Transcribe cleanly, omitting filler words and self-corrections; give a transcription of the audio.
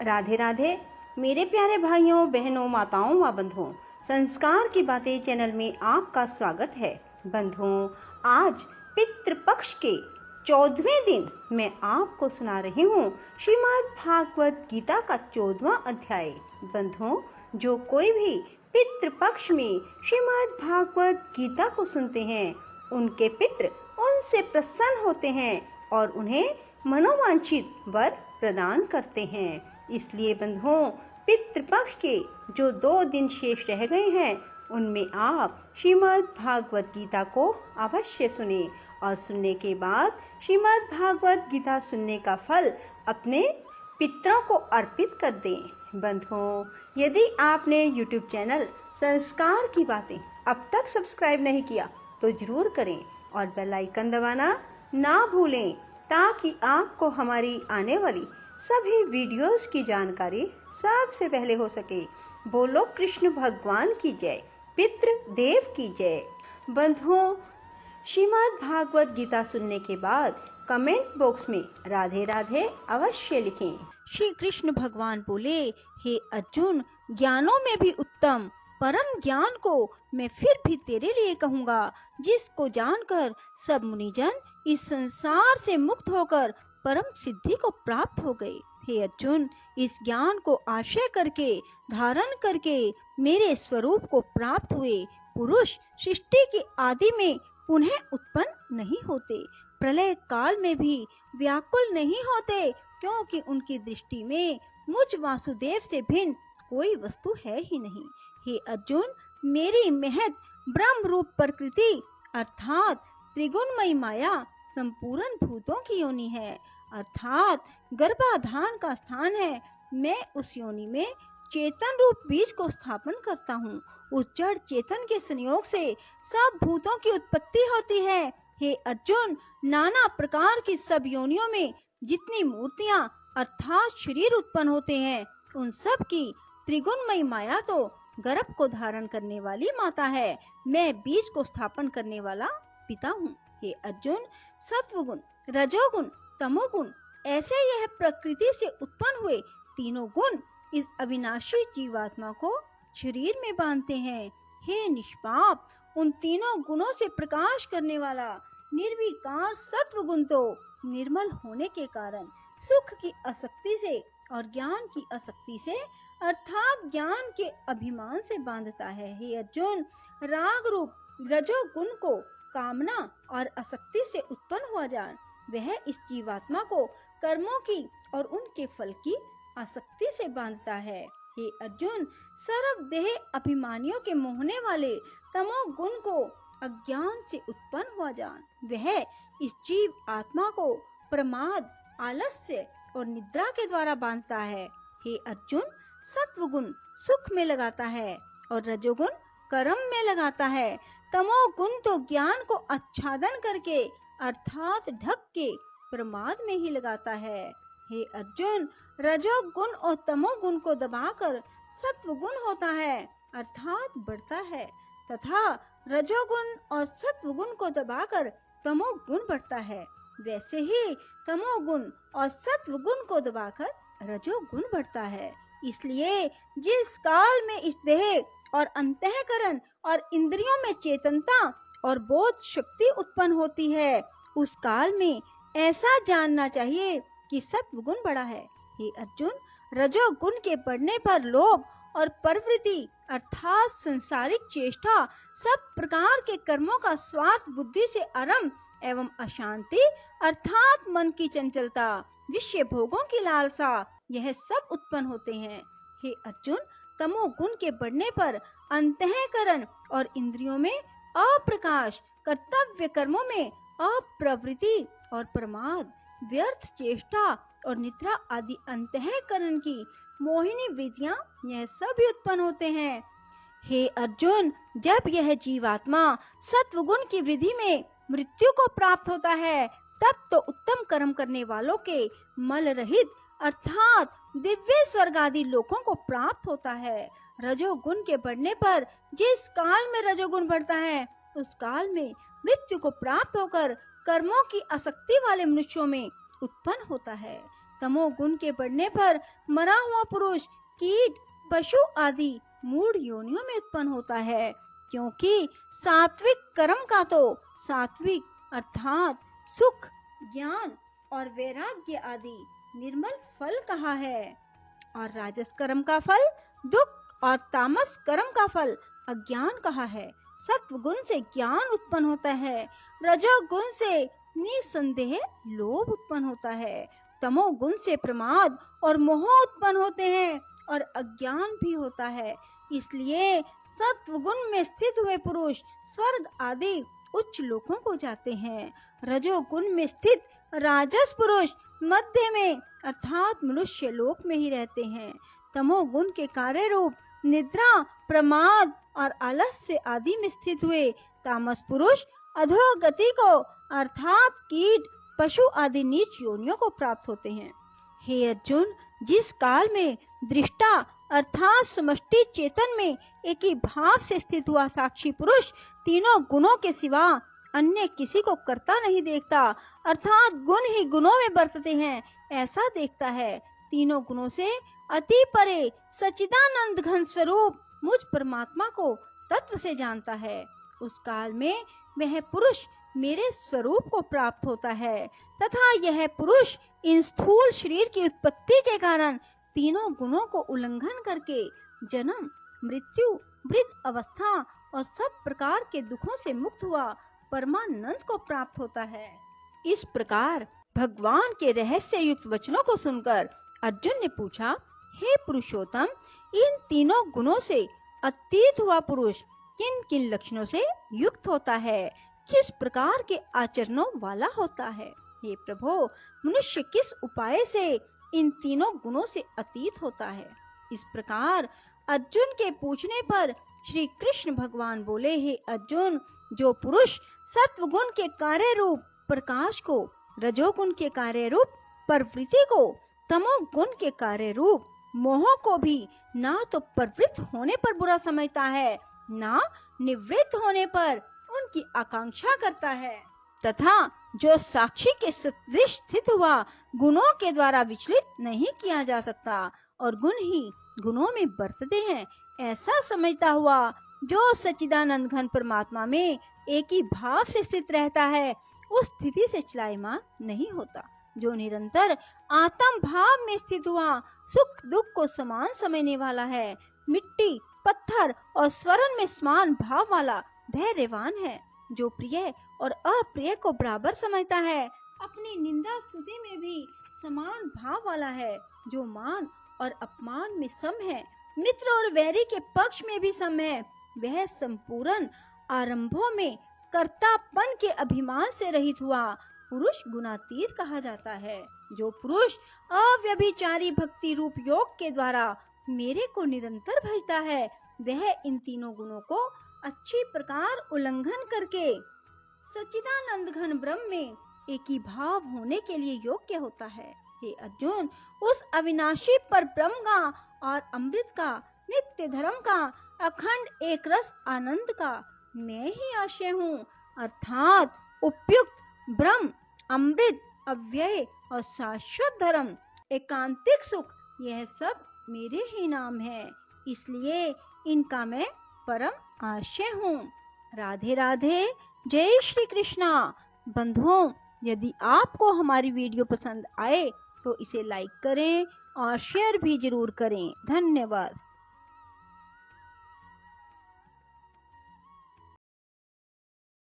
राधे राधे मेरे प्यारे भाइयों बहनों माताओं व बंधुओं, संस्कार की बातें चैनल में आपका स्वागत है। बंधुओं, आज पितृपक्ष के 14वें दिन मैं आपको सुना रही हूँ श्रीमद् भागवत गीता का 14वां अध्याय। बंधुओं, जो कोई भी पितृपक्ष में श्रीमद् भागवत गीता को सुनते हैं, उनके पितृ उनसे प्रसन्न होते हैं और उन्हें मनोवांछित वर प्रदान करते हैं। इसलिए बंधुओं, पितृपक्ष के जो 2 दिन शेष रह गए हैं, उनमें आप श्रीमद् भागवत गीता को अवश्य सुने और सुनने के बाद श्रीमद् भागवत गीता सुनने का फल अपने पितरों को अर्पित कर दें। बंधुओं, यदि आपने YouTube चैनल संस्कार की बातें अब तक सब्सक्राइब नहीं किया तो जरूर करें और बेल आइकन दबाना ना भूलें, ताकि आपको हमारी आने वाली सभी वीडियोस की जानकारी सबसे पहले हो सके। बोलो कृष्ण भगवान की जय, पितृ देव की जय। बंधुओं, श्रीमद् भागवत गीता सुनने के बाद कमेंट बॉक्स में राधे राधे अवश्य लिखें। श्री कृष्ण भगवान बोले, हे अर्जुन, ज्ञानों में भी उत्तम परम ज्ञान को मैं फिर भी तेरे लिए कहूँगा, जिसको जानकर सब मुनिजन इस संसार से मुक्त होकर परम सिद्धि को प्राप्त हो गए। हे अर्जुन, इस ज्ञान को आश्रय करके धारण करके मेरे स्वरूप को प्राप्त हुए पुरुष सृष्टि की आदि में पुनः उत्पन्न नहीं होते, प्रलय काल में भी व्याकुल नहीं होते, क्योंकि उनकी दृष्टि में मुझ वासुदेव से भिन्न कोई वस्तु है ही नहीं। हे अर्जुन, मेरी महत ब्रह्म रूप प्रकृति अर्थात त्रिगुणमयी माया संपूर्ण भूतों की योनि है, अर्थात गर्भाधान का स्थान है। मैं उस योनि में चेतन रूप बीज को स्थापन करता हूँ। उस जड़ चेतन के संयोग से सब भूतों की उत्पत्ति होती है। हे अर्जुन, नाना प्रकार की सब योनियों में जितनी मूर्तियाँ अर्थात शरीर उत्पन्न होते हैं, उन सब की त्रिगुणमयी माया तो गर्भ को धारण करने वाली माता है। मैं बीज को स्थापन करने वाला पिता हूँ। हे अर्जुन, सत्वगुण, रजोगुण, तमोगुण ऐसे यह प्रकृति से उत्पन्न हुए तीनों गुण इस अविनाशी जीवात्मा को शरीर में बांधते हैं। हे निष्पाप, उन तीनों गुणों से प्रकाश करने वाला निर्विकार सत्वगुण तो निर्मल होने के कारण सुख की आसक्ति से और ज्ञान की आसक्ति से अर्थात ज्ञान के अभिमान से बांधता है। हे अर्जुन, राग रूप रजोगुण को कामना और आसक्ति से उत्पन्न हुआ जान, वह इस जीवात्मा को कर्मों की और उनके फल की आसक्ति से बांधता है। हे अर्जुन, सर्व देह अभिमानियों के मोहने वाले तमोगुण को अज्ञान से उत्पन्न हुआ जान, वह इस जीव आत्मा को प्रमाद, आलस्य और निद्रा के द्वारा बांधता है। हे अर्जुन, सत्वगुण सुख में लगाता है और रजोगुण कर्म में लगाता है। तमोगुण तो ज्ञान को आच्छादन करके अर्थात ढक के प्रमाद में ही लगाता है। हे अर्जुन, रजोगुण और तमोगुण को दबाकर सत्वगुण होता है अर्थात बढ़ता है, तथा रजोगुण और सत्वगुण को दबाकर तमोगुण बढ़ता है। वैसे ही तमोगुण और सत्वगुण को दबाकर रजोगुण बढ़ता है। इसलिए जिस काल में इस देह और अंतःकरण और इंद्रियों में चेतनता और बोध शक्ति उत्पन्न होती है, उस काल में ऐसा जानना चाहिए कि सत्वगुण बढ़ा है। हे अर्जुन, रजोगुण के बढ़ने पर लोभ और प्रवृत्ति अर्थात संसारिक चेष्टा, सब प्रकार के कर्मों का स्वार्थ बुद्धि से आरंभ एवं अशांति अर्थात मन की चंचलता, विषय भोगों की लालसा, यह सब उत्पन्न होते हैं। हे अर्जुन, तमोगुण के बढ़ने पर अंतःकरण और इंद्रियों में अप्रकाश, कर्तव्य कर्मों में अप्रवृत्ति और प्रमाद, व्यर्थ चेष्टा और निद्रा आदि अंतःकरण की मोहिनी वृत्तियां, यह सब उत्पन्न होते हैं। हे अर्जुन, जब यह जीवात्मा सत्वगुण की वृद्धि में मृत्यु को प्राप्त होता है, तब तो उत्तम कर्म करने वालों के मल रहित अर्थात दिव्य स्वर्ग आदि लोकों को प्राप्त होता है। रजोगुण के बढ़ने पर जिस काल में रजोगुण बढ़ता है, उस काल में मृत्यु को प्राप्त होकर कर्मों की आसक्ति वाले मनुष्यों में उत्पन्न होता है। तमोगुण के बढ़ने पर मरा हुआ पुरुष कीट, पशु आदि मूढ़ योनियों में उत्पन्न होता है, क्योंकि सात्विक कर्म का तो सात्विक अर्थात सुख, ज्ञान और वैराग्य आदि निर्मल फल कहा है, और राजस कर्म का फल दुख और तामस कर्म का फल अज्ञान कहा है। सत्व गुण से ज्ञान उत्पन्न होता है, रजोगुण से निसंदेह लोभ उत्पन्न होता है, तमोगुण से प्रमाद और मोह उत्पन्न होते हैं और अज्ञान भी होता है। इसलिए सत्व गुण में स्थित हुए पुरुष स्वर्ग आदि उच्च लोकों को जाते हैं। रजोगुण में स्थित राजस पुरुष मध्य में अर्थात मनुष्य लोक में ही रहते हैं। तमोगुण के कार्य रूप निद्रा, प्रमाद और आलस्य आदि में स्थित हुए तामस पुरुष अधोगति को अर्थात कीट, पशु आदि नीच योनियों को प्राप्त होते हैं। हे अर्जुन, जिस काल में दृष्टा अर्थात समष्टि चेतन में एक ही भाव से स्थित हुआ साक्षी पुरुष तीनों गुणों के सिवा अन्य किसी को करता नहीं देखता, अर्थात गुण ही गुणों में बरतते हैं ऐसा देखता है, तीनों गुणों से अति परे सच्चिदानंद घन स्वरूप मुझ परमात्मा को तत्व से जानता है, उस काल में वह पुरुष मेरे स्वरूप को प्राप्त होता है तथा यह पुरुष इन स्थूल शरीर की उत्पत्ति के कारण तीनों गुणों को उल्लंघन करके जन्म, मृत्यु, वृद्ध अवस्था और सब प्रकार के दुखों से मुक्त हुआ परमानंद को प्राप्त होता है। इस प्रकार भगवान के रहस्य युक्त वचनों को सुनकर अर्जुन ने पूछा, हे पुरुषोत्तम, इन तीनों गुणों से अतीत हुआ पुरुष किन किन लक्षणों से युक्त होता है, किस प्रकार के आचरणों वाला होता है? हे प्रभु, मनुष्य किस उपाय से इन तीनों गुणों से अतीत होता है? इस प्रकार अर्जुन के पूछने पर श्री कृष्ण भगवान बोले, हे अर्जुन, जो पुरुष सत्व गुण के कार्य रूप प्रकाश को, रजोगुण के कार्य रूप प्रवृत्ति को, तमोगुण के कार्य रूप मोह को भी ना तो प्रवृत्त होने पर बुरा समझता है, ना निवृत्त होने पर उनकी आकांक्षा करता है, तथा जो साक्षी के सदृश स्थित हुआ गुणों के द्वारा विचलित नहीं किया जा सकता और गुण ही गुणों में बरतते हैं, ऐसा समझता हुआ जो सच्चिदानंद घन परमात्मा में एक ही भाव से स्थित रहता है, उस स्थिति से चलायमान नहीं होता। जो निरंतर आत्म भाव में स्थित हुआ सुख दुख को समान समझने वाला है, मिट्टी, पत्थर और स्वर्ण में समान भाव वाला धैर्यवान है, जो प्रिय और अप्रिय को बराबर समझता है, अपनी निंदा स्तुति में भी समान भाव वाला है, जो मान और अपमान में सम है, मित्र और वैरी के पक्ष में भी सम है, वह संपूर्ण आरंभों में कर्तापन के अभिमान से रहित हुआ पुरुष गुणातीत कहा जाता है। जो पुरुष अव्यभिचारी भक्ति रूप योग के द्वारा मेरे को निरंतर भजता है, वह इन तीनों गुणों को अच्छी प्रकार उल्लंघन करके सच्चिदानंद घन ब्रह्म में एक ही भाव होने के लिए योग्य होता है। हे अर्जुन, उस अविनाशी पर ब्रह्म का और अमृत का, नित्य धर्म का, अखंड एक रस आनंद का मैं ही आशय हूँ, अर्थात उपयुक्त ब्रह्म, अमृत, अव्यय और शाश्वत धर्म, एकांतिक सुख, यह सब मेरे ही नाम है, इसलिए इनका मैं परम आशय हूँ। राधे राधे, जय श्री कृष्णा। बंधुओं, यदि आपको हमारी वीडियो पसंद आए तो इसे लाइक करें और शेयर भी जरूर करें। धन्यवाद।